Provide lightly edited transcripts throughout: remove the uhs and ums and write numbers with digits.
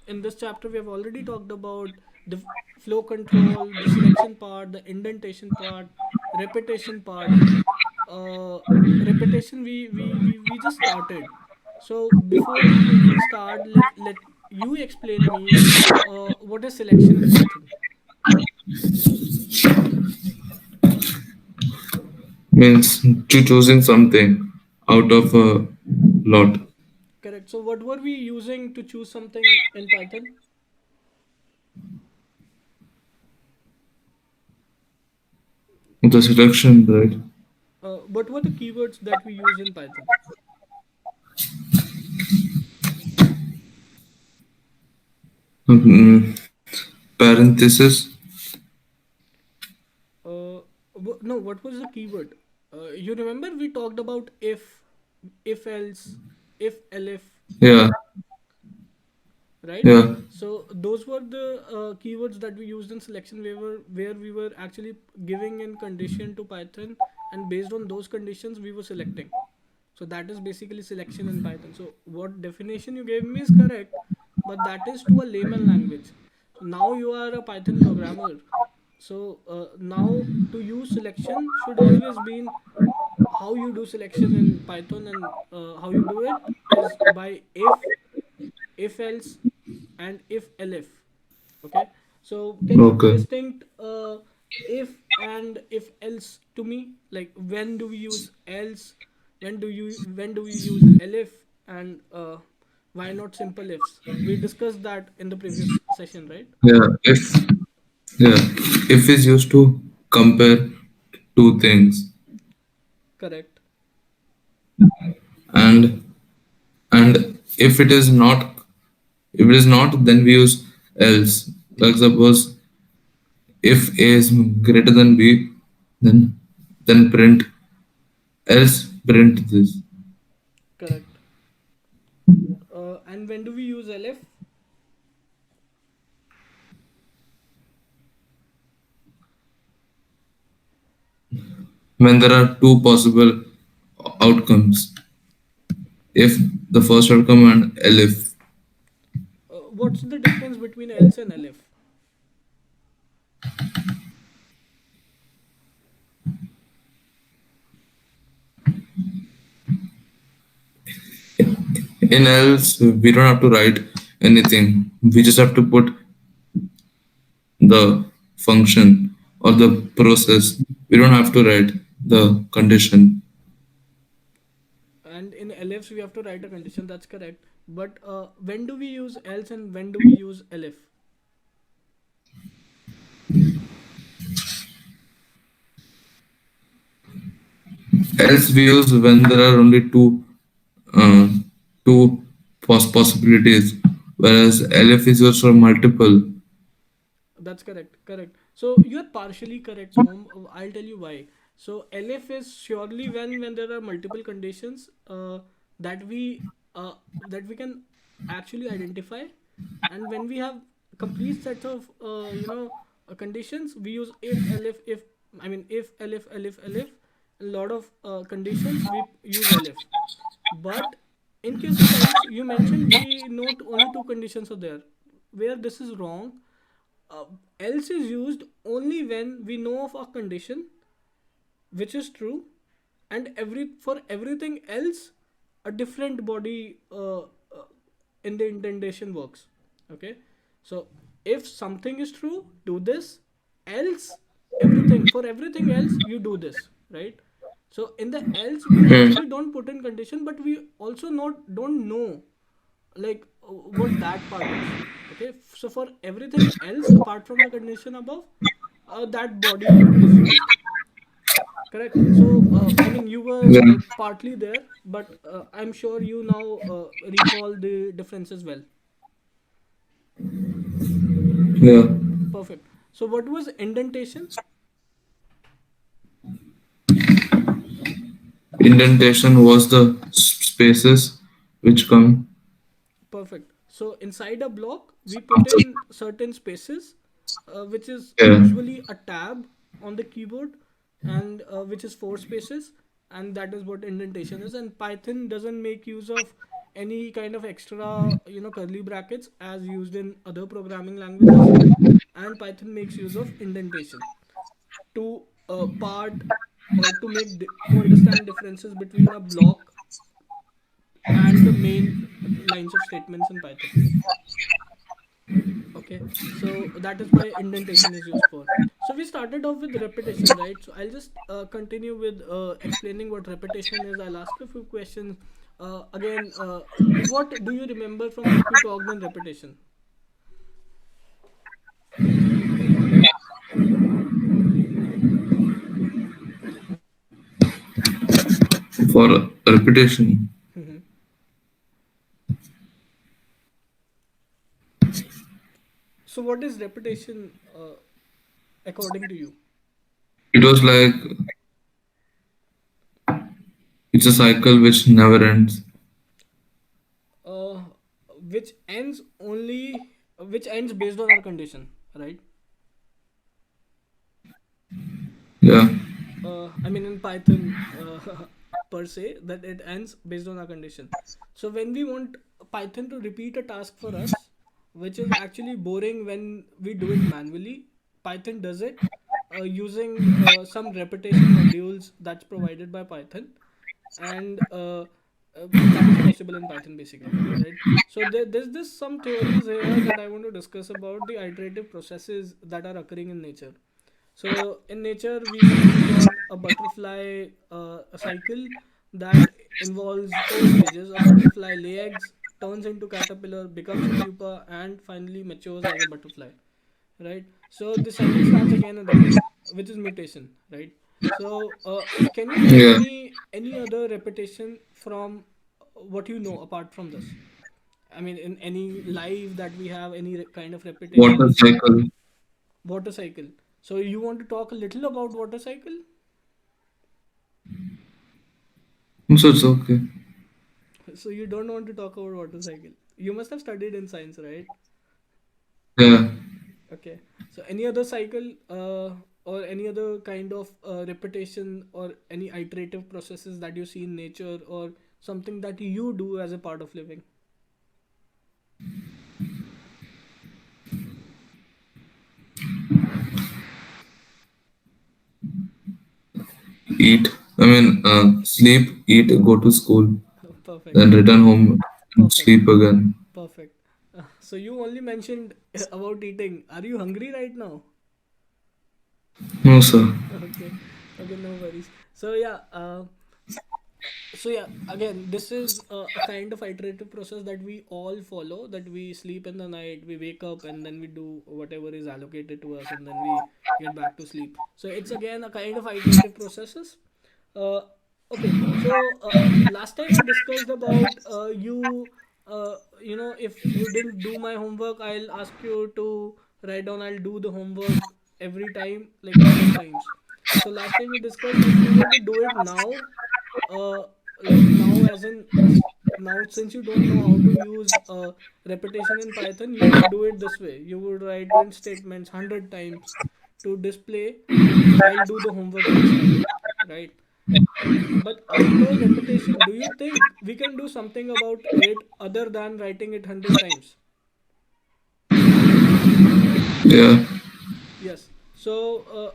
in this chapter we have already talked about the flow control, the selection part, the indentation part, repetition part. uh, Repetition we just started. So before we start, let you explain me what is selection in Python. Means to choosing something out of a lot. Correct. So what were we using to choose something in Python? The selection, right? What were the keywords that we use in Python? Mm, Parenthesis. No, what was the keyword? You remember we talked about if else, if elif, Yeah, right? yeah. So those were the keywords that we used in selection where we were actually giving in condition to Python, and based on those conditions we were selecting. So that is basically selection in Python. So what definition you gave me is correct, but that is to a layman language. So now you are a Python programmer. So now to use selection should always be how you do selection in Python, and how you do it is by if else, and if elif. Okay. So can you Okay. distinct if and if else to me? Like when do we use else? When do we use elif? And why not simple ifs? We discussed that in the previous session, right? Yeah. Yeah, if is used to compare two things, Correct. and if it is not, if it is not, then we use else. Like suppose if A is greater than B, then print else, print this. Correct. And when do we use elif? When there are two possible outcomes, if the first outcome and elif. What's the difference between else and elif? In else, we don't have to write anything. We just have to put the function or the process. We don't have to write the condition. And in elifs we have to write a condition. That's correct. But when do we use else and when do we use elif? Else we use when there are only uh, two possibilities, whereas elif is used for multiple. That's correct. Correct. So you're partially correct, Som. I'll tell you why. So LF is surely when there are multiple conditions that we can actually identify, and when we have complete set of conditions, we use if LF if I mean if LF LF LF. A lot of conditions we use LF, but in case of else, you mentioned we note only two conditions are there. Where this is wrong, uh, else is used only when we know of a condition which is true, and for everything else a different body in the indentation works. Okay. So if something is true, do this, else everything, for everything else you do this, right? So in the else we Hmm. actually don't put in condition, but we also not don't know like what that part is. Okay. So for everything else apart from the condition above, that body is used. Correct. So I mean you were Yeah, partly there, but I'm sure you now recall the differences well. yeah. Perfect. So what was indentation? Indentation was the spaces which come Perfect. So inside a block, we put after. in certain spaces, which is Yeah. usually a tab on the keyboard, and which is four spaces, and that is what indentation is. And Python doesn't make use of any kind of extra, curly brackets as used in other programming languages. And Python makes use of indentation to part or to understand differences between a block and the main lines of statements in Python. Okay, so that is why indentation is used for. So we started off with repetition, right? So I'll just continue with explaining what repetition is. I'll ask a few questions. Again, what do you remember from what we talked in repetition? For repetition, Mhm. So what is repetition according to you? it was like it's a cycle which never ends. Uh, which ends only, which ends based on our condition, right? Yeah, I mean, in Python, per se, that it ends based on our condition. So when we want Python to repeat a task for us, which is actually boring when we do it manually, Python does it using some repetition modules that's provided by Python, and that is possible in Python basically, right? So there's this some theories here that I want to discuss about the iterative processes that are occurring in nature. So in nature, we got a butterfly a cycle that involves four stages. A butterfly lay eggs, turns into caterpillar, becomes a pupa, and finally matures as a butterfly. Right. So the cycle starts again and again, which is mutation. Right. So can you tell yeah. me any other repetition from what you know apart from this? I mean, in any life that we have, any kind of Water repetitions. cycle. Water cycle. So you want to talk a little about water cycle? So it's okay. So you don't want to talk about water cycle. You must have studied in science, right? Yeah. Okay. So any other cycle or any other kind of repetition or any iterative processes that you see in nature or something that you do as a part of living? Eat. Sleep, eat, go to school, Perfect. then return home and Perfect. sleep again. Perfect. So you only mentioned about eating. Are you hungry right now? No, sir. Okay. Okay, no worries. So yeah, so yeah, again, this is a kind of iterative process that we all follow, that we sleep in the night, we wake up, and then we do whatever is allocated to us, and then we get back to sleep. So it's again a kind of iterative processes. uh, okay, so last time we discussed about if you didn't do my homework, I'll ask you to write down, I'll do the homework every time, like 100 times. So last time we discussed, if you were to do it now, uh, like now as in now, since you don't know how to use repetition in Python, you would do it this way. You would write print statements 100 times to display I'll do the homework next time, right? But after repetition, do you think we can do something about it other than writing it 100 times? Yeah. Yes. So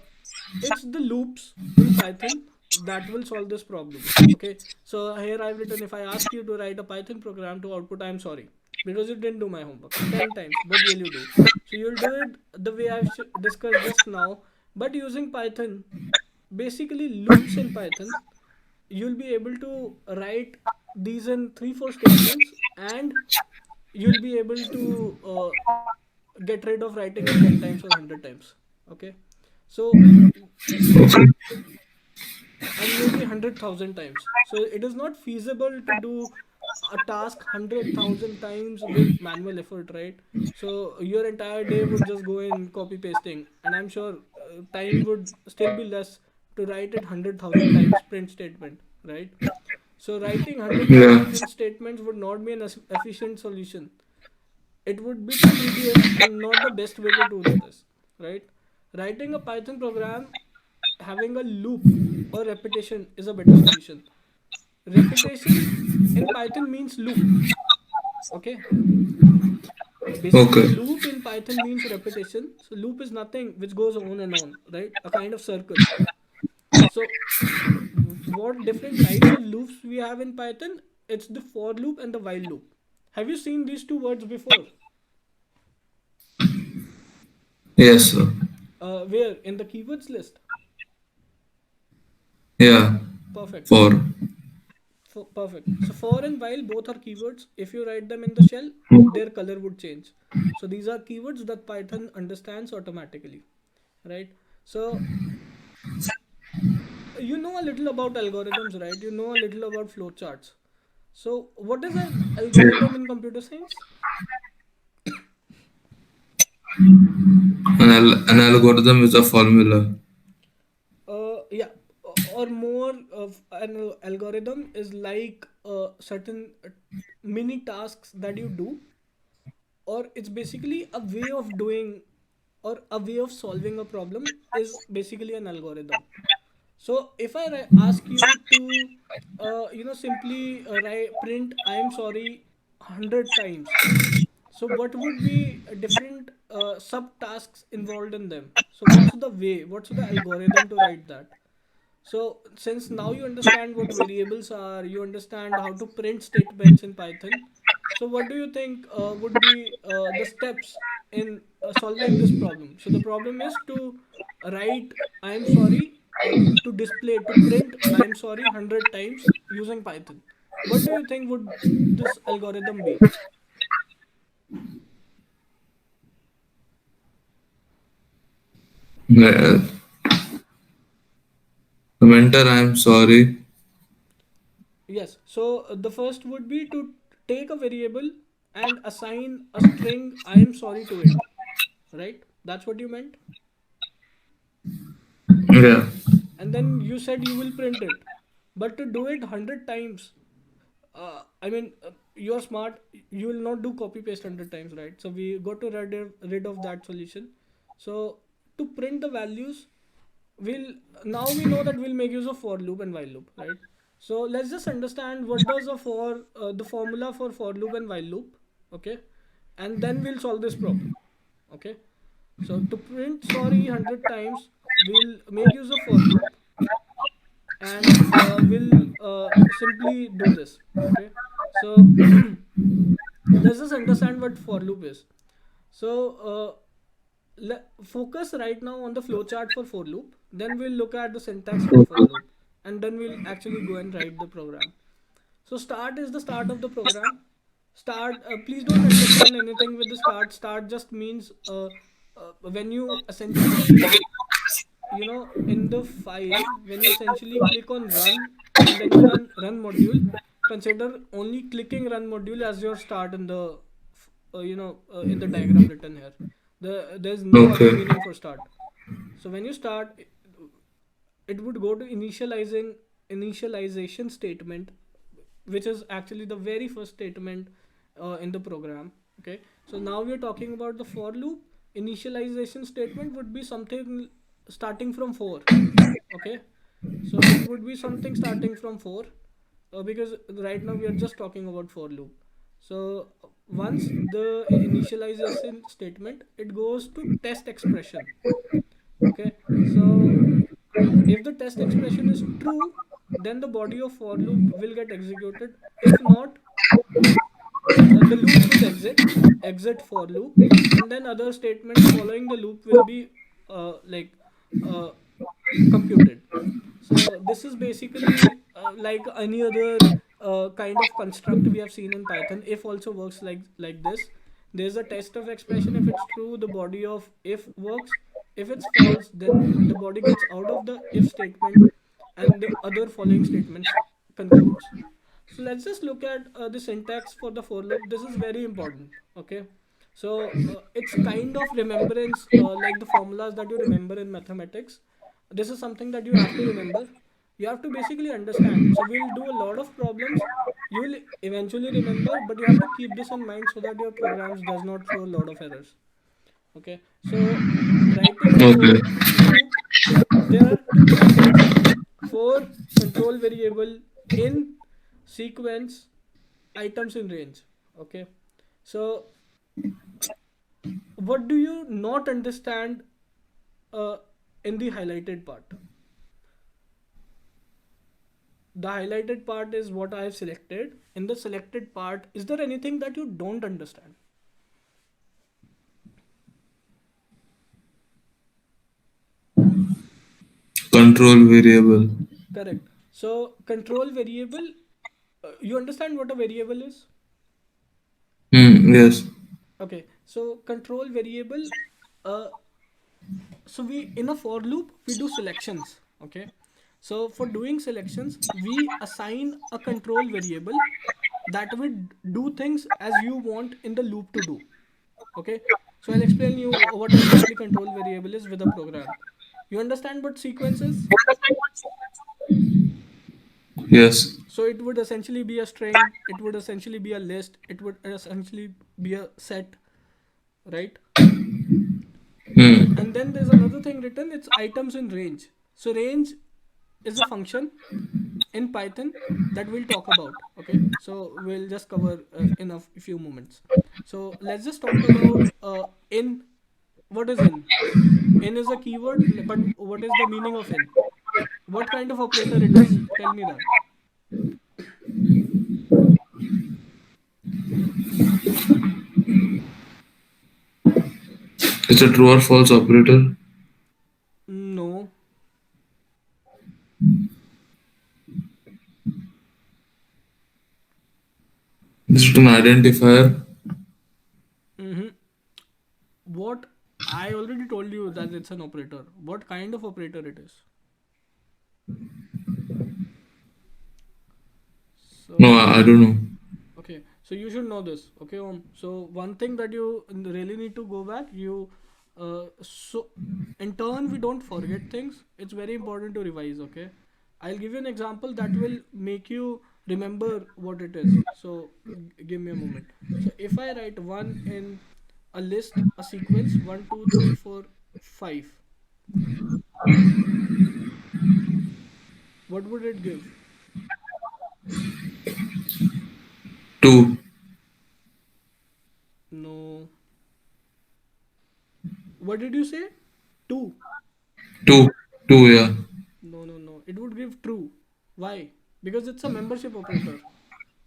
it's the loops in Python that will solve this problem. Okay. So here I've written, if I ask you to write a Python program to output I'm sorry because you didn't do my homework 10 times. What will you do? So you'll do it the way I've discussed just now, but using Python, basically loops in Python. You'll be able to write these in 3 4 statements, and you'll be able to get rid of writing it 10 times or 100 times. Okay, so Okay. and maybe 100,000 times. So it is not feasible to do a task 100,000 times with manual effort, right? So your entire day would just go in copy pasting, and I'm sure time would still be less to write it 100,000 times print statement, right? So writing Yeah. 100,000 print statements would not be an efficient solution. It would be too tedious and not the best way to do this, right? Writing a Python program having a loop or repetition is a better solution. Repetition in Python means loop. Okay. Basically, Okay. loop in Python means repetition. So loop is nothing which goes on and on, right? A kind of circle. So what different types of loops we have in Python? It's the for loop and the while loop. Have you seen these two words before? Yes, sir. Where? In the keywords list. Yeah. Perfect. For. Perfect. So for and while both are keywords. If you write them in the shell, their color would change. So these are keywords that Python understands automatically, right? So you know a little about algorithms, right? You know a little about flowcharts. So what is an algorithm in computer science? An algorithm is a formula. Yeah, or more of an algorithm is like certain mini tasks that you do, or it's basically a way of doing or a way of solving a problem is basically an algorithm. So if I ask you to, simply print "I am sorry" 100 times, so what would be different subtasks involved in them? So what's the way? What's the algorithm to write that? So since now you understand what variables are, you understand how to print statements in Python. So what do you think would be the steps in solving this problem? So the problem is to write "I am sorry" or to display to print "I am sorry" 100 times using Python. What do you think would this algorithm be? Uh, the mentor, I am sorry. Yes. So the first would be to take a variable and assign a string "I am sorry" to it. Right? That's what you meant. Yeah. And then you said you will print it. But to do it 100 times, you're smart. You will not do copy paste 100 times, right? So we got to rid of that solution. So to print the values, we'll now we know that we'll make use of for loop and while loop, right? So let's just understand what does the formula for loop and while loop, okay? And then we'll solve this problem, okay? So to print sorry 100 times, we'll make use of for loop and we'll simply do this, okay? So let's just understand what for loop is. So focus right now on the flowchart for for loop. Then we'll look at the syntax for for loop, and then we'll actually go and write the program. So start is the start of the program. Start. Please don't understand anything with the start. Start just means when you essentially, in the file, when you essentially click on run and then you run module, consider only clicking run module as your start in the in the diagram written here. There's no other Okay. meaning for start. So when you start, it would go to initialization statement, which is actually the very first statement in the program. Okay, so now we are talking about the for loop. Initialization statement would be something starting from 4. Okay, so it would be something starting from 4, because right now we are just talking about for loop. So once the initialization statement, it goes to test expression. Okay, so if the test expression is true, then the body of for loop will get executed. If not, the loop will exit for loop, and then other statements following the loop will be like uh, computed. So this is basically like any other kind of construct we have seen in Python. If also works like this. There's a test of expression. If it's true, the body of if works. If it's false, then the body gets out of the if statement, and the other following statements concludes. So let's just look at the syntax for the for loop. This is very important. Okay, so it's kind of remembrance, like the formulas that you remember in mathematics. This is something that you have to remember. You have to basically understand. So we'll do a lot of problems. You will eventually remember, but you have to keep this in mind so that your programs does not throw a lot of errors. Okay, so writing a for Okay. loop, there are two concepts: for control variable in, sequence, items in range. Okay, so what do you not understand uh, in the highlighted part? The highlighted part is what I have selected. In the selected part, is there anything that you don't understand? Control variable. Correct. So control variable, you understand what a variable is? Yes. Okay. So control variable, uh, so we in a for loop we do selections. Okay. So for doing selections, we assign a control variable that will do things as you want in the loop to do. Okay. So I'll explain you what exactly control variable is with a program. You understand what sequence is? Yes. So it would essentially be a string, it would essentially be a list, it would essentially be a set, right? And then there's another thing written, it's items in range. So range is a function in Python that we'll talk about. Okay, so we'll just cover in a few moments. So let's just talk about in. What is in? In is a keyword, but what is the meaning of in? What kind of operator it is? Tell me that. It's a true or false operator. No. It's an identifier. Mm-hmm. What I already told you that it's an operator. What kind of operator it is? No, So I don't know. okay, so you should know this. Okay, so one thing that you really need to go back, so in turn we don't forget things. It's very important to revise. Okay, I'll give you an example that will make you remember what it is. So give me a moment. So if I write one in a list, a sequence, one, two, three, four, five, what would it give? Two. No. What did you say? Two. Two. Two, yeah. No, no, no. It would give true. Why? Because it's a membership operator.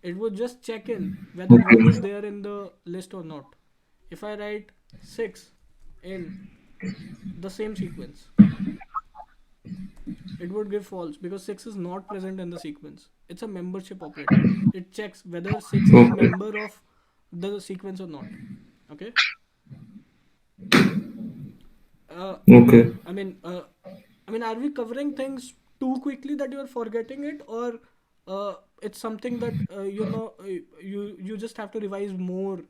It would just check in whether one is Okay. there in the list or not. If I write 6 in the same sequence, it would give false because 6 is not present in the sequence. It's a membership operator. It checks whether 6 is a Okay. member of the sequence or not. Okay? Uh, Okay. I mean, are we covering things too quickly that you are forgetting it, or it's something that you just have to revise more?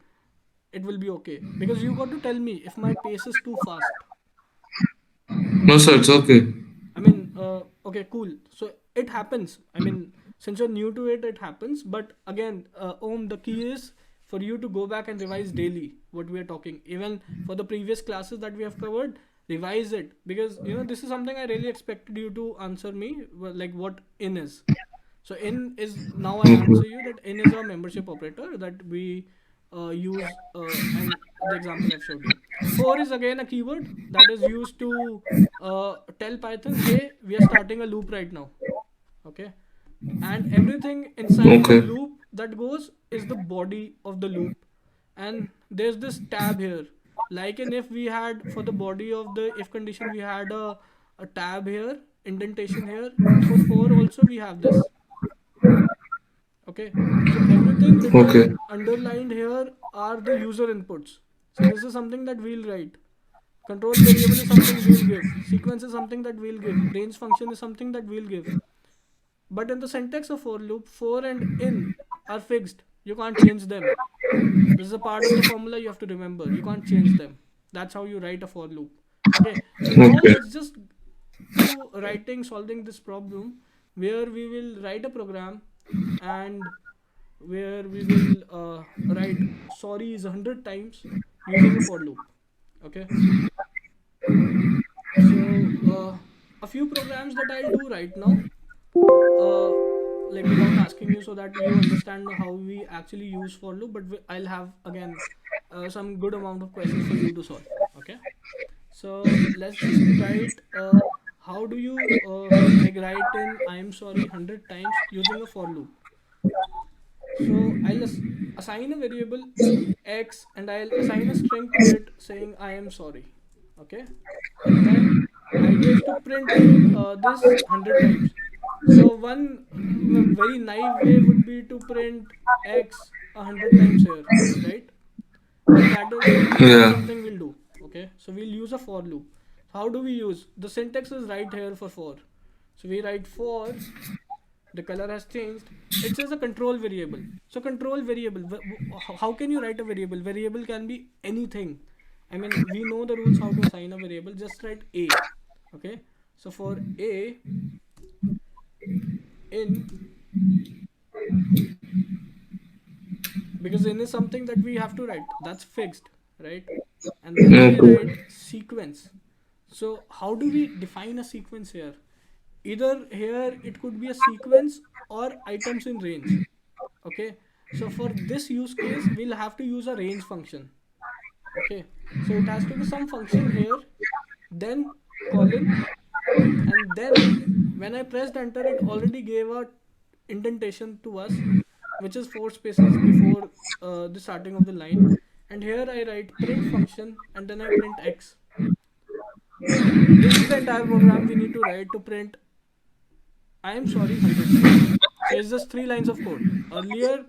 It will be okay because you got to tell me if my pace is too fast. No, sir, it's okay. Okay, cool. So it happens. Since you're new to it, it happens. But again, Om, the key is for you to go back and revise daily what we are talking. Even for the previous classes that we have covered, revise it because this is something I really expected you to answer me. Like what in is. So in is now I answer Okay. you that in is a membership operator that we use and the example I've showed you. For is again a keyword that is used to tell Python, hey, we are starting a loop right now. Okay. And everything inside the Okay. loop that goes is the body of the loop. And there's this tab here. Like in if we had for the body of the if condition, we had a tab here, indentation here. For also we have this. Okay, so everything written Okay. underlined here are the user inputs. So this is something that we'll write. Control variable is something we'll give. Sequence is something that we'll give. Range function is something that we'll give. But in the syntax of for loop, for and in are fixed. You can't change them. This is a part of the formula you have to remember. You can't change them. That's how you write a for loop. Okay, so now Okay. let's just to writing solving this problem where we will write a program and where we will write sorries 100 times using a for loop. Okay, so a few programs that I'll do right now. uh, like without asking you, so that you understand how we actually use for loop. But I'll have again some good amount of questions for you to solve. Okay. So let's just write. How do you like write in I am sorry 100 times using a for loop? So I'll assign a variable x and I'll assign a string to it saying I am sorry. Okay, and then idea is to print this 100 times. So one very naive way would be to print x 100 times here, right? But that is not Yeah. something we'll do. Okay, so we'll use a for loop. How do we use the syntax is right here for for. So we write for, the color has changed, it says a control variable. So control variable, how can you write a variable? Variable can be anything. I mean, we know the rules how to assign a variable. Just write a. Okay, so for a, in, because in is something that we have to write, that's fixed, right? And then we write Okay. sequence. So how do we define a sequence here? Either here it could be a sequence or items in range. Okay, so for this use case we'll have to use a range function. Okay, so it has to be some function here, then colon, and then when I pressed enter it already gave a indentation to us, which is 4 spaces before the starting of the line. And here I write print function and then I print x. This is the entire program we need to write to print I am sorry 100 times. So it's just 3 lines of code. Earlier,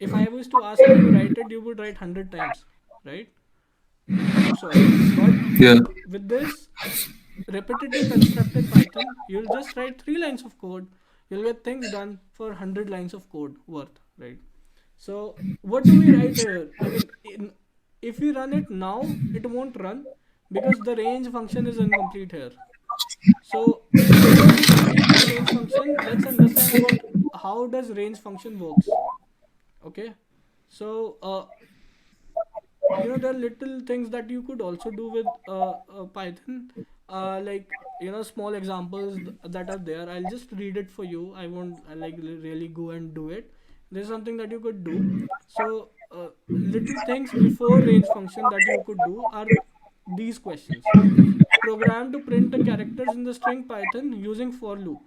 if I was to ask you to write it, you would write 100 times, right? I am sorry. But Yeah. with this repetitive construct in Python, you'll just write 3 lines of code. You'll get things done for 100 lines of code worth, right? So what do we write here? I mean, if we run it now, it won't run because the range function is incomplete here. So before we complete this range function, let's understand what how does range function works. Okay, so there are little things that you could also do with Python, like small examples that are there. I'll just read it for you. I won't like really go and do it. There's something that you could do. So little things before range function that you could do are these questions. Program to print the characters in the string Python using for loop.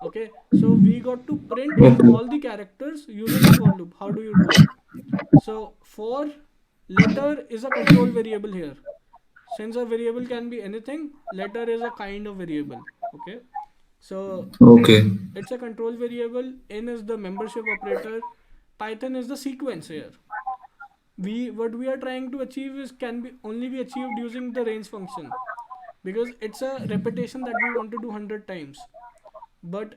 Okay, so we got to print Okay. all the characters using a for loop. How do you do it? So for letter is a control variable here. Since a variable can be anything, letter is a kind of variable. Okay, so Okay. it's a control variable. N is the membership operator. Python is the sequence here. We what we are trying to achieve is can be only be achieved using the range function, because it's a repetition that we want to do 100 times. But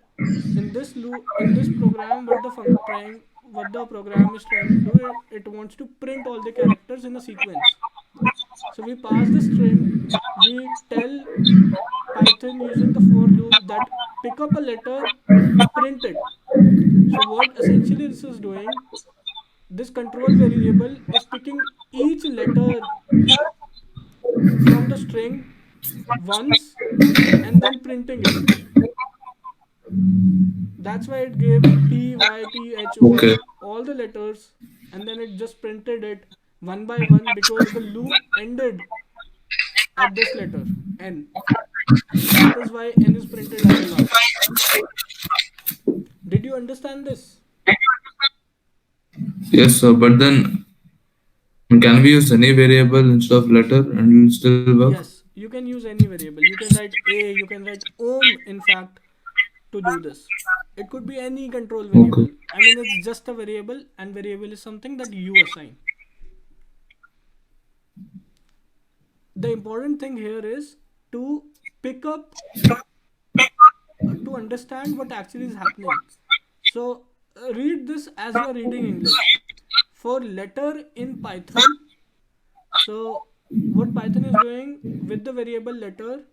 in this loop, in this program, what the program is trying to do, it wants to print all the characters in a sequence. So we pass the string, we tell Python using the for loop that pick up a letter, print it. So what essentially this is doing, this control variable is picking each letter from the string once and then printing it. That's why it gave P, Y, P, H, O, Okay. I, all the letters, and then it just printed it one by one because the loop ended at this letter, N. That is why N is printed at the last. Did you understand this? Yes, sir. But then, can we use any variable instead of letter and it will still work? Yes, you can use any variable. You can write A, you can write in fact, to do this. It could be any control Okay. variable. I mean, it's just a variable, and variable is something that you assign. The important thing here is to pick up, to understand what actually is happening. So read this as you are reading English. For letter in Python, so what Python is doing with the variable letter,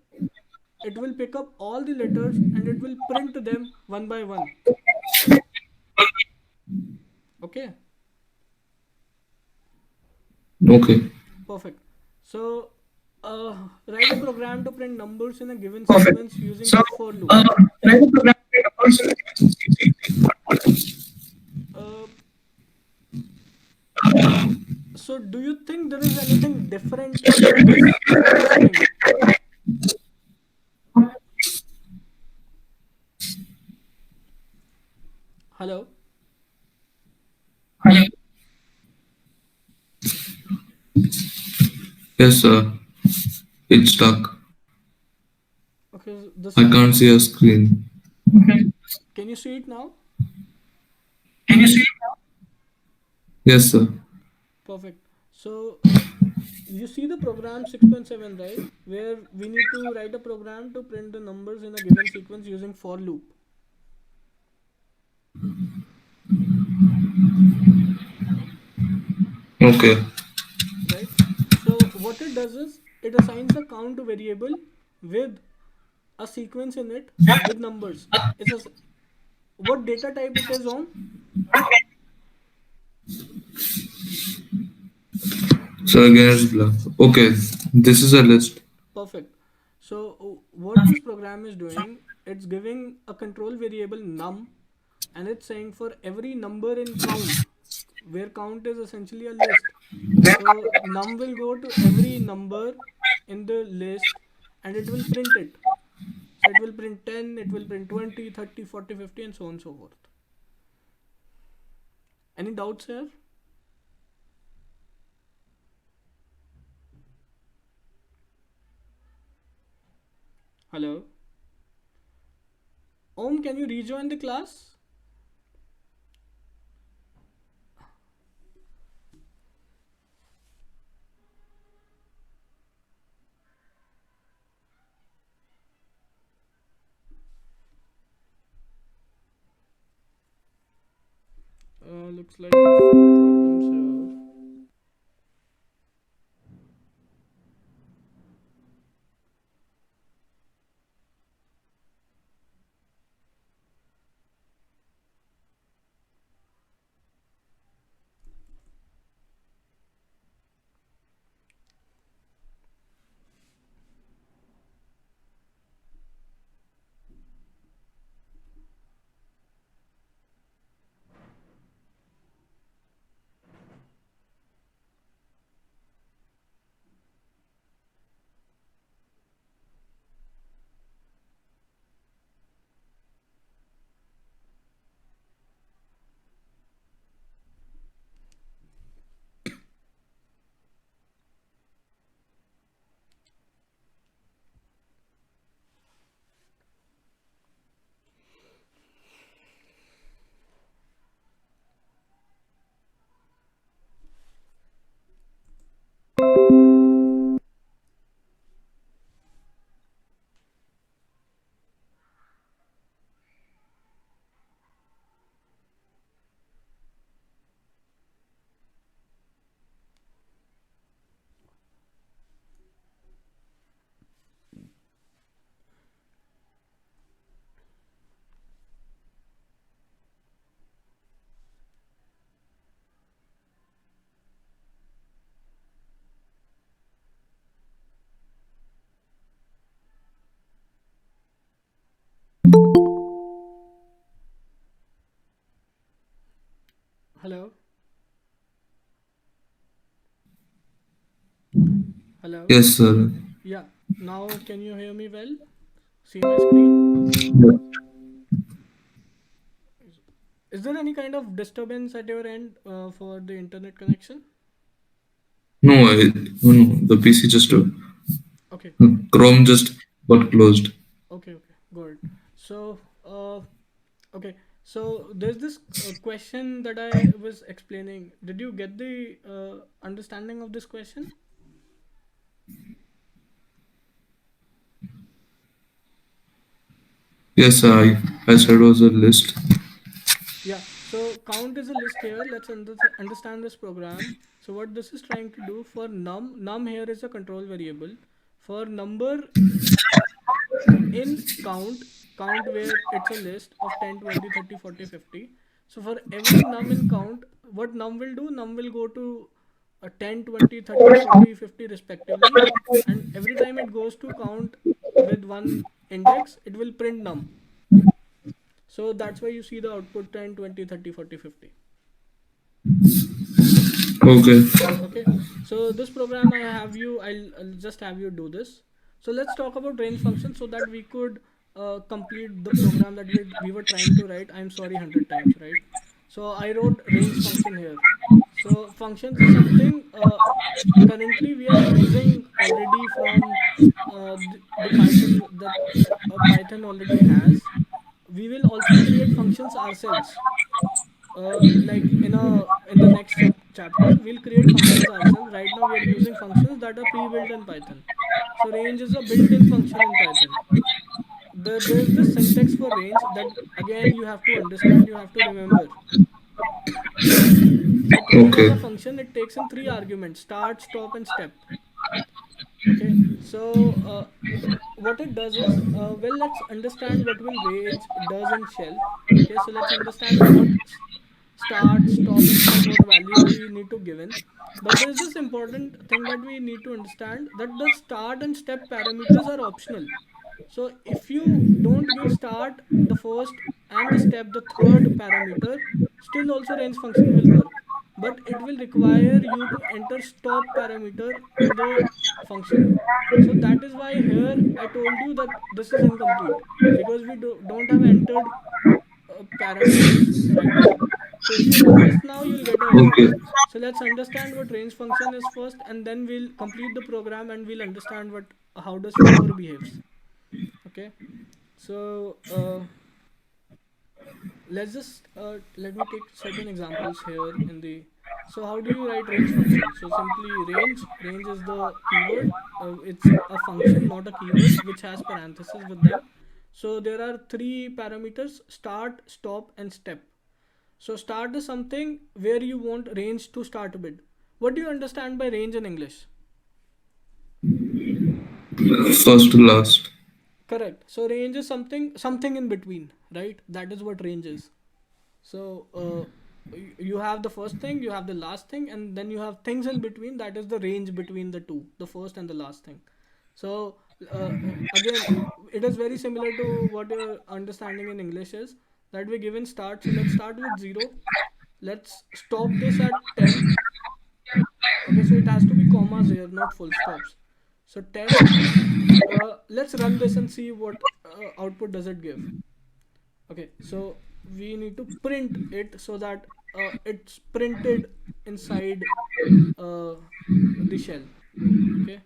it will pick up all the letters and it will print them one by one. Okay, Okay. perfect. So write a program to print numbers in a given sequence using a for loop. Uh, so do you think there is anything different for this string? Hello. Yes, sir. It's stuck. Okay, the I can't string. see a screen. Can you see it now? Yes, sir. Perfect. So you see the program 6.7, right? Where we need to write a program to print the numbers in a given sequence using for loop, Okay. right? So what it does is it assigns a count variable with a sequence in it with numbers. It's a what data type it is on? So again, it's black. Okay. This is a list. Perfect. So what this program is doing, it's giving a control variable num, and it's saying for every number in count, where count is essentially a list. So num will go to every number in the list and it will print it. So it will print 10, it will print 20, 30, 40, 50, and so on and so forth. Any doubts here? Hello? Om, can you rejoin the class? Looks like some problems here. Hello? Hello? Yes, sir. Yeah. Now can you hear me well? See my screen? Yeah. Is there any kind of disturbance at your end for the internet connection? No, no. The PC just Okay. Chrome just got closed. Okay. Okay. Good. So, okay. So there's this question that I was explaining. Did you get the understanding of this question? Yes, I said was a list. Yeah. So count is a list here. Let's understand this program. So what this is trying to do for num here is a control variable. For number in count where it's a list of 10, 20, 30, 40, 50. So for every num in count, what num will do, num will go to 10, 20, 30, 40, 50 respectively, and every time it goes to count with one index, it will print num. So that's why you see the output 10, 20, 30, 40, 50. Okay. Okay, so this program I'll just have you do this. So let's talk about range function so that we could complete the program that we were trying to write. I'm sorry, 100 times, right? So I wrote range function here. So functions is something currently we are using already from the Python that Python already has. We will also create functions ourselves. Like in the next chapter we'll create functions ourselves. Right now we are using functions that are pre-built in Python. So range is a built-in function in Python. There's this syntax for range that again you have to understand, you have to remember. That range as a Okay. function, it takes in three arguments: start, stop, and step. Okay, so what it does is, well, let's understand what will range does in shell. Okay, so let's understand what start, stop, and step, what values we need to give in. But there's this important thing that we need to understand, that the start and step parameters are optional. So if you don't give start, the first, and the step, the third parameter, still also range function will work. But it will require you to enter stop parameter in the function. So that is why here I told you that this is incomplete, because we don't have entered parameters right now. So if you run this now, you'll get an error. Okay. So let's understand what range function is first, and then we'll complete the program and we'll understand what how does for behaves. Okay. So let's just let me take certain examples here in the. So how do you write range function? So simply range is the keyword. It's a function, not a keyword, which has parentheses with them. So there are three parameters: start, stop, and step. So start is something where you want range to start with. What do you understand by range in English? First to last. Correct. So range is something in between, right? That is what range is. So you have the first thing, you have the last thing, and then you have things in between. That is the range between the two, the first and the last thing. So again, it is very similar to what your understanding in English is, that we given start. So let's start with 0. Let's stop this at 10. Okay, so it has to be commas here, not full stops. So 10. Let's run this and see what output does it give. Okay, so we need to print it so that it's printed inside uh, the shell. Okay,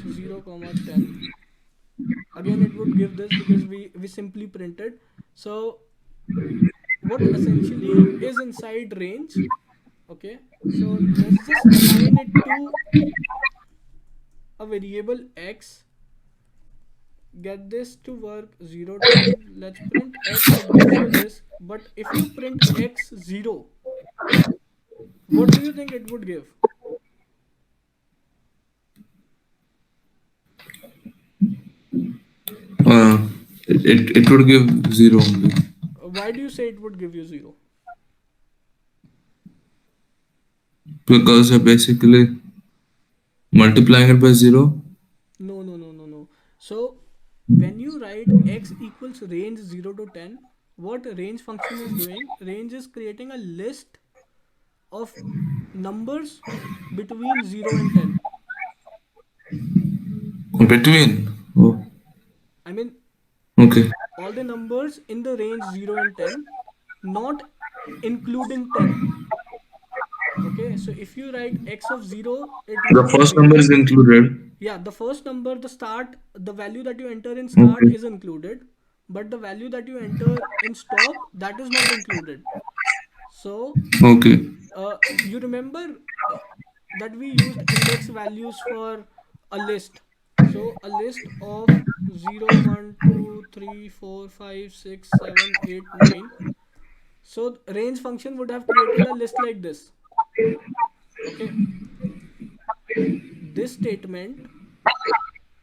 so 0 comma 10. Again it would give this because we simply printed. So what essentially is inside range. Okay, so let's just assign it to a variable x. Get this to work 0 10. Let's print x, it gives you this. But if you print x 0, what do you think it would give? Uh, it would give zero only Why do you say it would give you 0? because you're basically multiplying it by zero. No, no, no, no, no. So when you write x equals range 0 to 10, what range function is doing? Range is creating a list of numbers between 0 and 10. Between. Oh, I mean, okay. all the numbers in the range 0 and 10, not including 10. Okay, so if you write x of 0, it The would be first number 0. is included. Yeah, the first number, the start, the value that you enter in start Okay. is included, but the value that you enter in stop, that is not included. So Okay. you remember uh, that we used index values for a list. So a list of 0 1 2 3 4 5 6 7 8 9. So range function would have created a list like this. Okay, this statement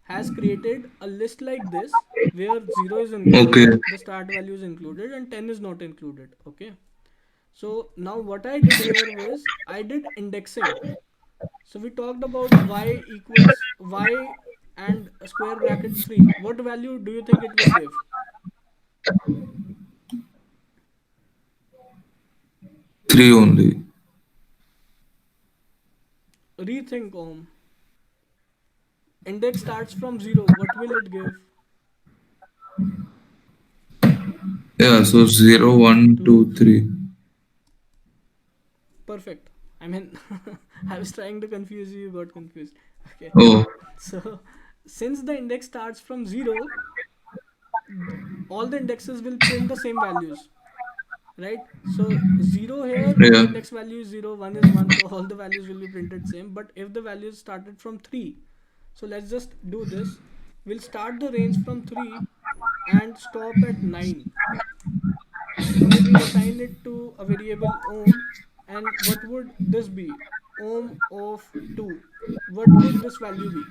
has created a list like this, where 0 is Okay. included, the start value is included, and 10 is not included. Okay, so now what I did here was I did indexing. So we talked about y equals y and square bracket 3. What value do you think it would give? Three only. Rethink Om. Index starts from 0. What will it give? Yeah, so zero, One, one, two, two, three. three. Perfect. I mean, I was trying to confuse you, you got confused. Okay. Oh, So, since the index starts from 0, all the indexes will print the same values, right? So 0 here, the yeah. index value is 0, 1 is 1, so all the values will be printed same. But if the values started from 3, so let's just do this. We'll start the range from 3 and stop at 9. Okay, we'll assign it to a variable ohm. And what would this be? Ohm of 2. What would this value be?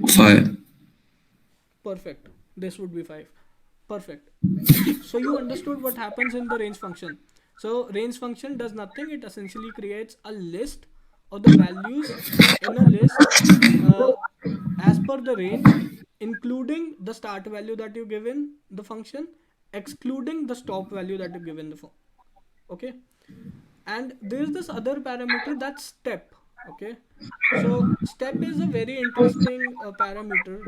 Five. Perfect. This would be 5. Perfect. So you understood what happens in the range function. So range function does nothing. It essentially creates a list of the values in a list uh, as per the range, including the start value that you give in the function, excluding the stop value that you give in the okay. And there's this other parameter, that's step. Okay, so step is a very interesting parameter.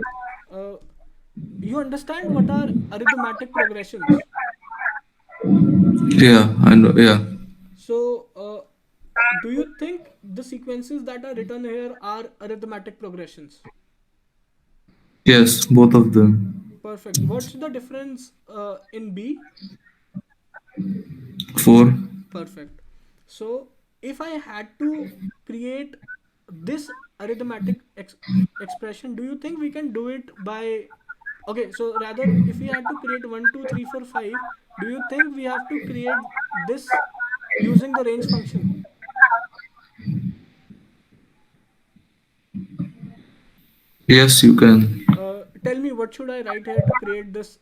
uh, you understand what are arithmetic progressions? Yeah, I know. Yeah. So, do you think the sequences that are written here are arithmetic progressions? Yes, both of them. Perfect. What's the difference in B? Four. Perfect. So, if I had to create this arithmetic expression, do you think we can do it by? Okay, so rather, if we had to create 1, 2, 3, 4, 5, do you think we have to create this using the range function? Yes, you can. Tell me what should I write here to create this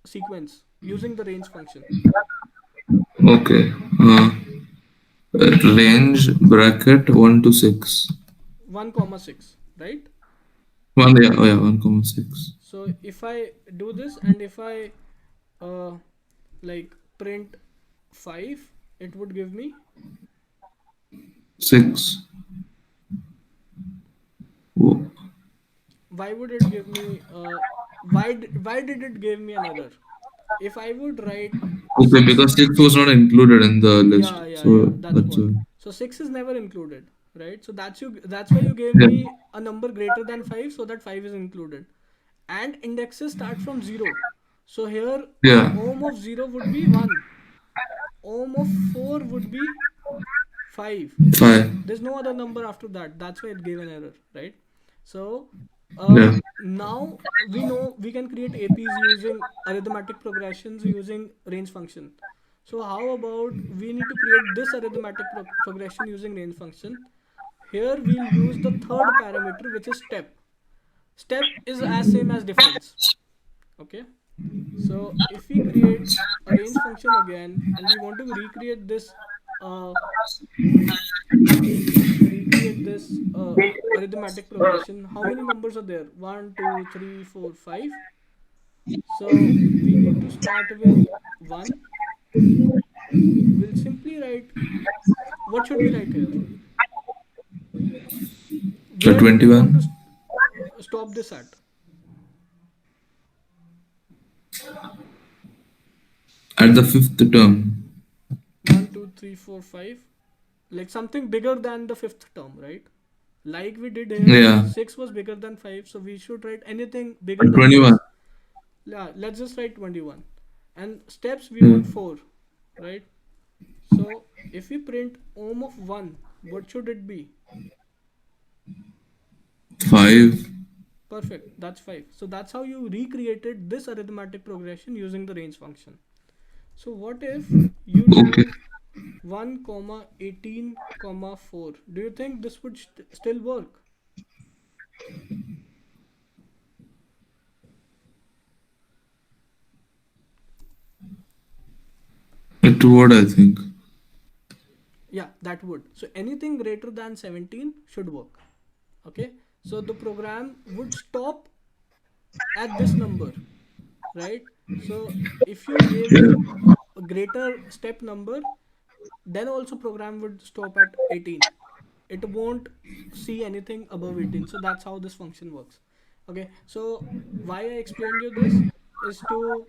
sequence using the range function? Okay. Range bracket 1 to 6. 1 comma 6, right? One, yeah, oh yeah, 1,6. So if I do this and if I uh, like print 5, it would give me 6. Oh, why would it give me why did it give me an error? If I would write okay, 6, because 6 was not included in the list. yeah, So that's that's what. why. So 6 is never included, right? So that's why you gave Yeah. me a number greater than 5 so that 5 is included. And indexes start from 0. So here Yeah. ohm of 0 would be 1. Ohm of 4 would be 5. 5. There's no other number after that. That's why it gave an error, right? So Yeah. now we know we can create APs using arithmetic progressions using range function. So how about we need to create this arithmetic progression using range function? Here we'll use the third parameter, which is step. Step is as same as difference. Okay. So if we create a range function again and we want to uh, arithmetic progression, how many numbers are there? One, 2, 3, 4, 5. So we need to start with 1. We'll simply write, what should we write here? Where do we want to 21. stop this at? At the fifth term. One, 2, 3, 4, 5. Like something bigger than the fifth term, right? Like we did here, Yeah. 6 was bigger than 5, so we should write anything bigger than 21. 6. Yeah, let's just write 21. And steps we Yeah. want 4, right? So if we print ohm of 1, what should it be? 5. Perfect, that's 5. So that's how you recreated this arithmetic progression using the range function. So what if you Okay. do 1 comma 18 comma 4? Do you think this would still work? It would, I think. Yeah, that would. So anything greater than 17 should work. Okay. So the program would stop at this number, right? So if you gave Yeah. it a greater step number, then also program would stop at 18. It won't see anything above 18. So that's how this function works. Okay, so why I explained you this is to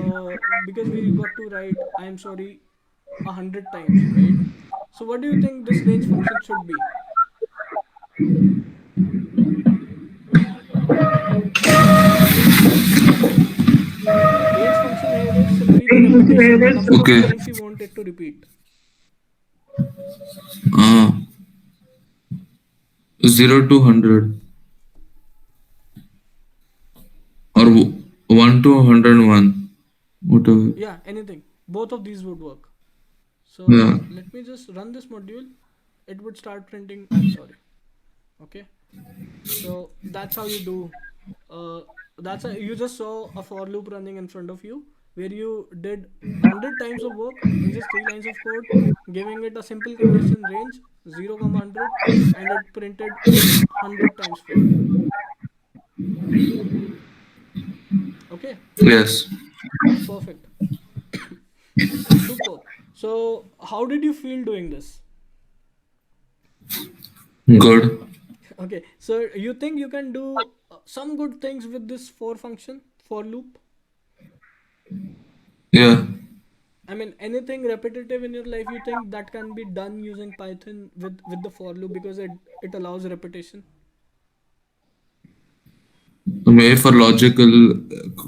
uh, because we got to write I am sorry 100 times, right? So what do you think this range function should be? Range function here is simply the repetition, the number of Okay. times you want it to repeat. Uh, 0 to 100 or 1 to 101. Whatever. Yeah, anything. Both of these would work. So Yeah. let me just run this module. It would start printing I'm sorry. Okay. So that's how you do. Uh, you just saw a for loop running in front of you where you did 100 times of work in just three lines of code, giving it a simple condition range 0, 100, and it printed 100 times for you. Okay, Yes. perfect, superb. So how did you feel doing this? Good. Okay, so you think you can do some good things with this for function, for loop? Yeah. I mean, anything repetitive in your life you think that can be done using Python with the for loop because it allows repetition? Way for logical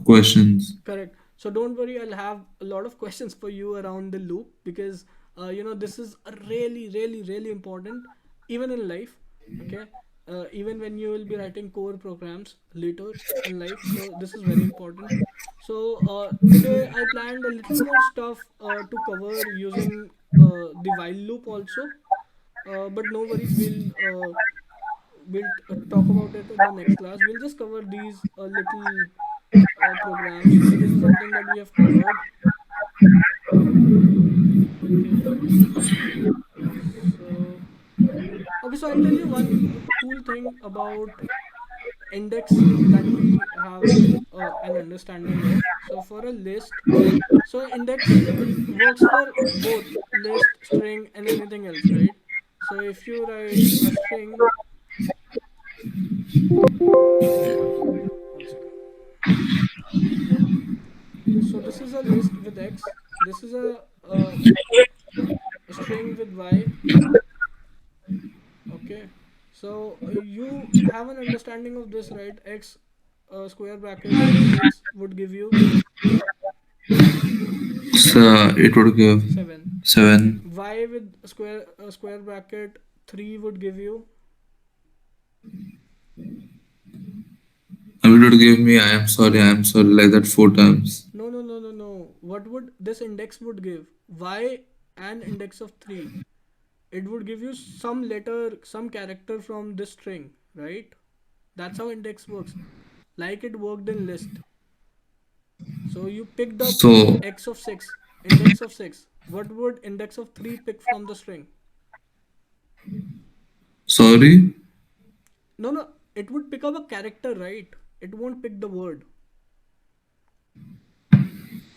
questions. Correct. So don't worry, I'll have a lot of questions for you around the loop because this is a really, really, really important even in life. Okay, even when you will be writing core programs later in life. So this is very important. So today I planned a little more stuff to cover using the while loop also. But no worries, we'll talk about it in the next class. We'll just cover these little programs. So this is something that we have covered. Okay. So okay, so I'll tell you one cool thing about index that we have an understanding of. So for a list, so index works for both list, string, and anything else, right? So if you write a string, one second. So this is a list with x. This is a string with y. Okay. So you have an understanding of this, right? X square bracket 6 would give you So it would give 7. 7. Y with square bracket 3 would give you And it would give me I am sorry like that 4 times. no, no, no, no, no. What would this index would give? Y and index of 3. It would give you some letter, some character from this string, right? That's how index works. Like it worked in list. So you picked up So x of 6, index of 6. What would index of 3 pick from the string? sorry. No, no, it would pick up a character, right? It won't pick the word.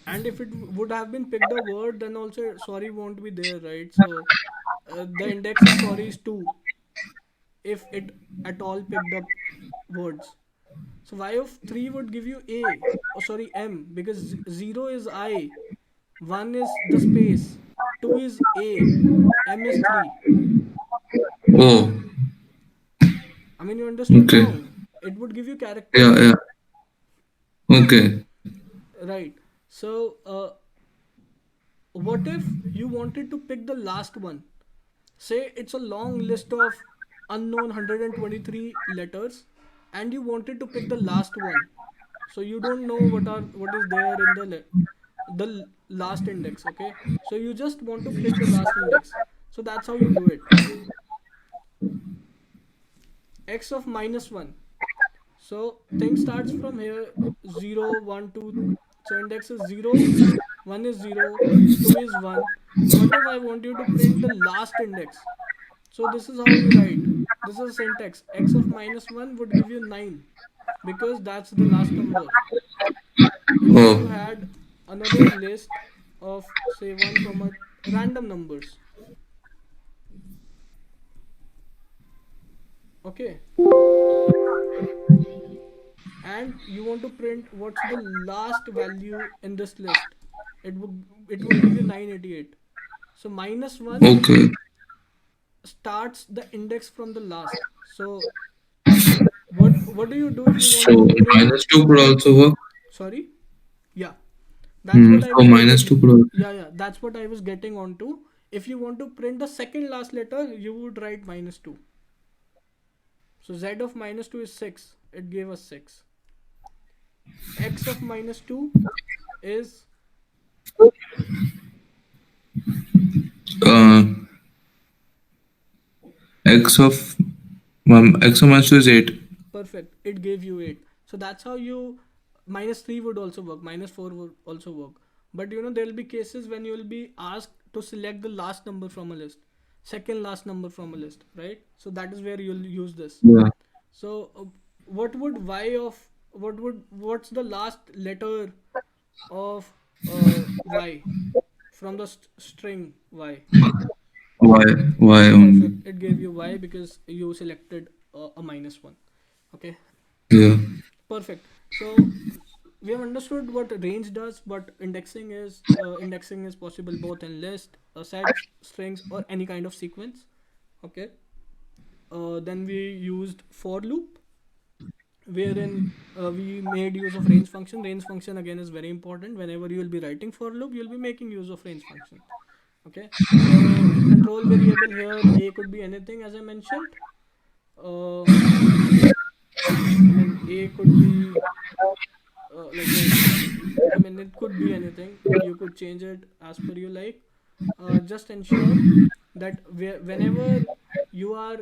And if it would have been picked a word, then also sorry won't be there, right? So the index of sorry is 2 if it at all picked up words. So y of 3 would give you a, oh sorry, m, because 0 is I, 1 is the space, 2 is a, m is 3. Oh, I mean, you understood okay. wrong. It would give you character, Yeah, yeah. Okay. right? So, what if you wanted to pick the last one? Say it's a long list of unknown 123 letters, and you wanted to pick the last one. So you don't know what is there in the last index. Okay, so you just want to pick the last index. So that's how you do it. X of minus 1. So thing starts from here 0, 1, 2. So index is 0, 1 is 0, 2 is 1. What if I want you to print the last index? So this is how you write. This is a syntax. X of minus 1 would give you 9 because that's the last number. If Oh, you had another list of say 1 comma random numbers. Okay, and you want to print what's the last value in this list. It would give you 988. So minus 1 Okay. starts the index from the last. So what do you do if you want to So print? minus 2 could also work. Sorry. Yeah, that's what I So was minus getting. 2 could also. Yeah, that's what I was getting onto. If you want to print the second last letter, you would write minus 2. So z of minus 2 is 6. It gave us 6. X of minus 2 is Uh, x of minus 2 is 8. perfect. It gave you 8. So that's how you. Minus 3 would also work. Minus 4 would also work. But there will be cases when you will be asked to select the last number from a list. Second last number from a list, right? So that is where you'll use this. Yeah. So what would y of what's the last letter of y from the string y? Why? Why only? Perfect. It gave you y because you selected a minus one. Okay. Yeah. Perfect. So we have understood what range does, but indexing is possible both in list, sets, strings, or any kind of sequence. Okay. Then we used for loop, wherein we made use of range function. Range function again is very important. Whenever you will be writing for loop, you will be making use of range function. Okay. So control variable here, a could be anything as I mentioned. Uh, I mean a could be like I mean it could be anything. You could change it as per you like. Just ensure that whenever you are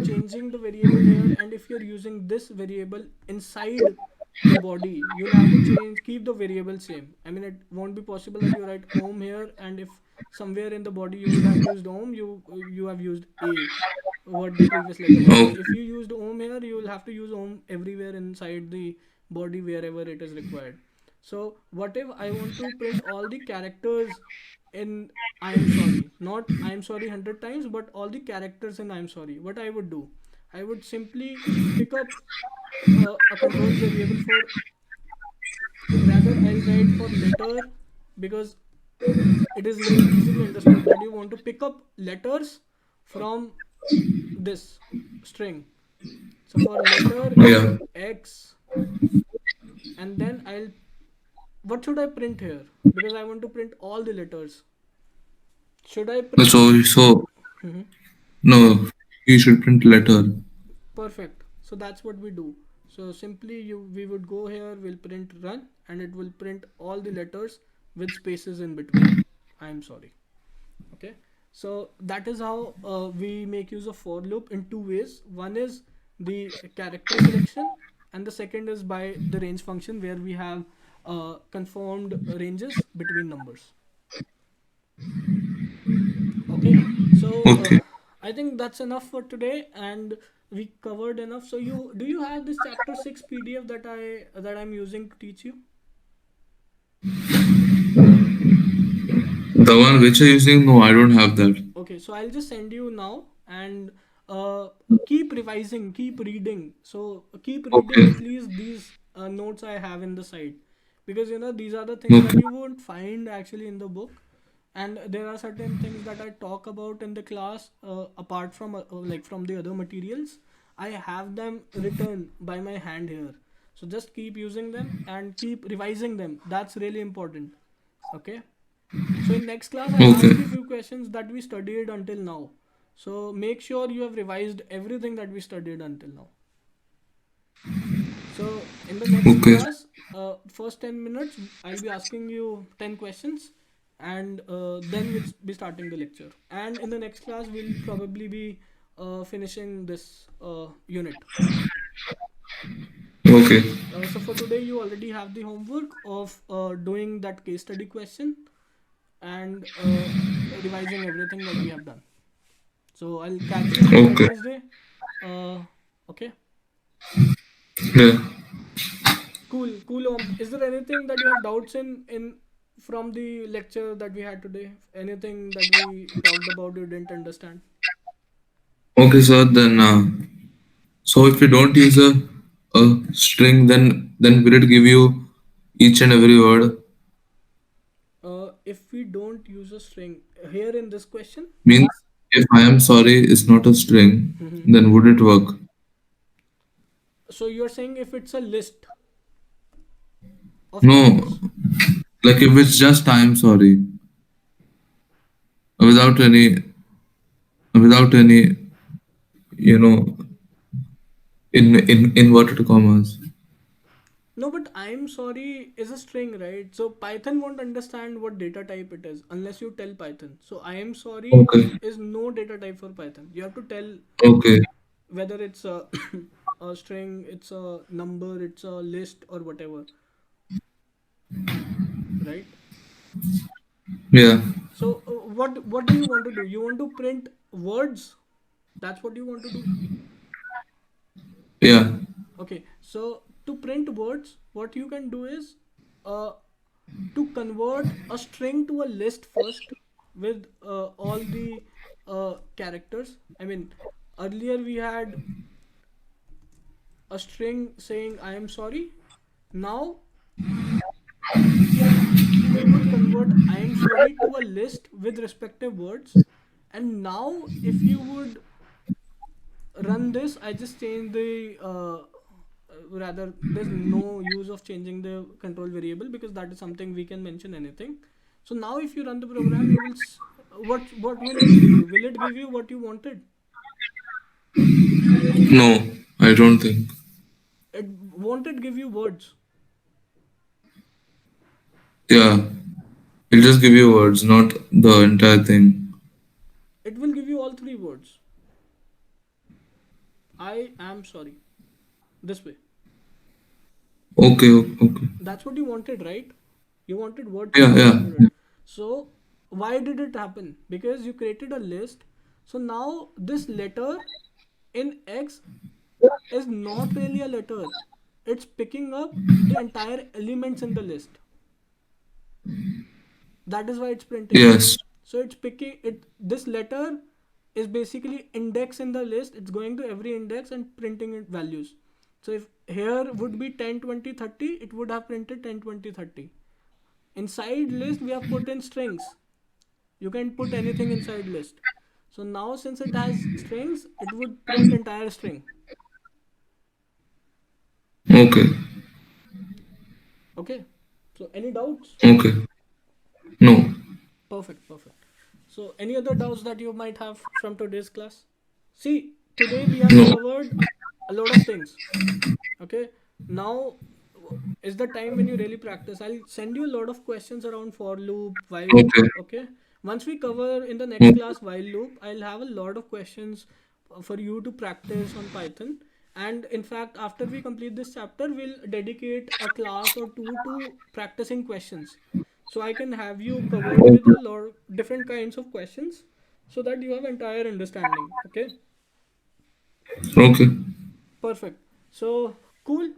changing the variable here, and if you're using this variable inside the body, you'll have to change keep the variable same. I mean it won't be possible that you write ohm here, and if somewhere in the body you would have used ohm, you have used a, what the previous letter was. So Okay. if you used ohm here, you will have to use ohm everywhere inside the body wherever it is required. So what if I want to print all the characters in I am sorry, not I am sorry 100 times, but all the characters in I am sorry? What I would do, I would simply pick up a control variable for, rather I'll write for letter, because it is easily understood that you want to pick up letters from this string. So for letter Yeah. X, and then I'll, what should I print here? Because I want to print all the letters. Should I print? So Mhm. no, you should print letter. Perfect. So that's what we do. So simply we would go here, we'll print run, and it will print all the letters with spaces in between. I'm sorry. Okay. So that is how we make use of for loop in two ways. One is the character selection, and the second is by the range function, where we have conformed ranges between numbers. Okay, so Okay. I think that's enough for today, and we covered enough. So you have this chapter 6 PDF that I'm using to teach you? The one which you're using, no, I don't have that. Okay, so I'll just send you now, and keep revising, keep reading. So keep reading Okay. at least these notes I have in the site, because these are the things that Okay. you won't find actually in the book, and there are certain things that I talk about in the class apart from like from the other materials. I have them written by my hand here. So just keep using them and keep revising them. That's really important. Okay. So in next class, I'll Okay. ask you a few questions that we studied until now. So make sure you have revised everything that we studied until now. So in the next Okay. class, first 10 minutes, I'll be asking you 10 questions, and then we'll be starting the lecture. And in the next class, we'll probably be finishing this unit. Okay. So for today, you already have the homework of doing that case study question and revising everything that we have done. So I'll catch you on Okay. Wednesday. Uh, okay, Yeah. cool, cool. Is there anything that you have doubts in from the lecture that we had today? Anything that we talked about you didn't understand? Okay, sir. Then, so if you don't use a string, then will it give you each and every word? If we don't use a string here in this question. Means if I am sorry is not a string, Mhm. then would it work? So you're saying if it's a list of No, letters. like if it's just I am sorry without any you know in inverted commas. No, but I'm sorry is a string, right? So Python won't understand what data type it is unless you tell Python. So I am sorry Okay, is no data type for Python. You have to tell okay, whether it's a a string, it's a number, it's a list or whatever, right? yeah, So what do you want to do? You want to print words? That's what you want to do? yeah, Okay. So to print words, what you can do is uh, to convert a string to a list first with all the characters. I mean, earlier we had a string saying I am sorry. Now we would convert I am sorry to a list with respective words. And now if you would run this, I just change the rather there's no use of changing the control variable because that is something we can mention anything. So now if you run the program, you will what will it give you? Will it give you what you wanted? no, I don't think. It won't it give you words? Yeah, it'll just give you words, not the entire thing. It will give you all three words. I am sorry, this way. Okay, okay. That's what you wanted, right? You wanted words Yeah, yeah, associated with it. So why did it happen? Because you created a list. So now this letter in X is not really a letter. It's picking up the entire elements in the list. That is why it's printing it. yes, So it's picking it. This letter is basically index in the list. It's going to every index and printing it values. So if here would be 10, 20, 30, it would have printed 10, 20, 30. Inside list we have put in strings. You can put anything inside list. So now since it has strings, it would print entire string. okay, Okay. So any doubts? okay. No, Perfect, perfect. So any other doubts that you might have from today's class? See, today we have no. covered a lot of things. Okay. Now is the time when you really practice. I'll send you a lot of questions around for loop, while loop. Okay, Okay. Once we cover in the next okay, class while loop, I'll have a lot of questions for you to practice on Python. And in fact, after we complete this chapter, we'll dedicate a class or two to practicing questions. So I can have you covered with a okay, lot different kinds of questions so that you have entire understanding. Okay. okay. Perfect. So cool.